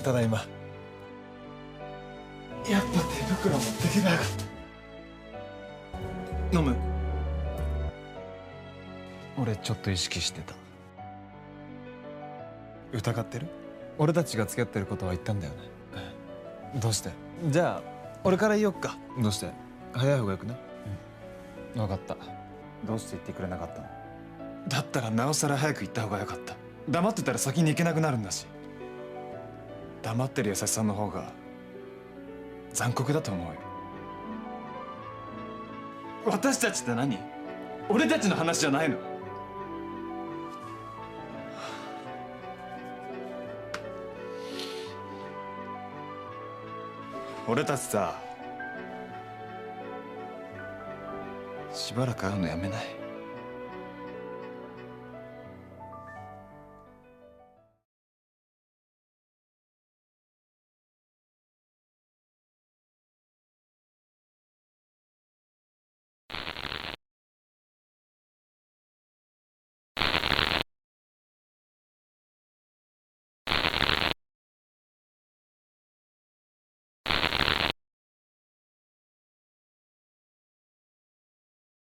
ただいま。やっぱ手袋持ってけばよかった。飲む？俺ちょっと意識してた。疑ってる？俺たちが付き合ってることは言ったんだよね。どうして？じゃあ俺から言おっか。どうして？早い方がよくない？分かった。どうして言ってくれなかったの？だったらなおさら早く言った方がよかった。黙ってたら先に行けなくなるんだし。黙ってる優しさの方が残酷だと思うよ。私たちって何？俺たちの話じゃないの？俺たちさ、しばらく会うのやめない？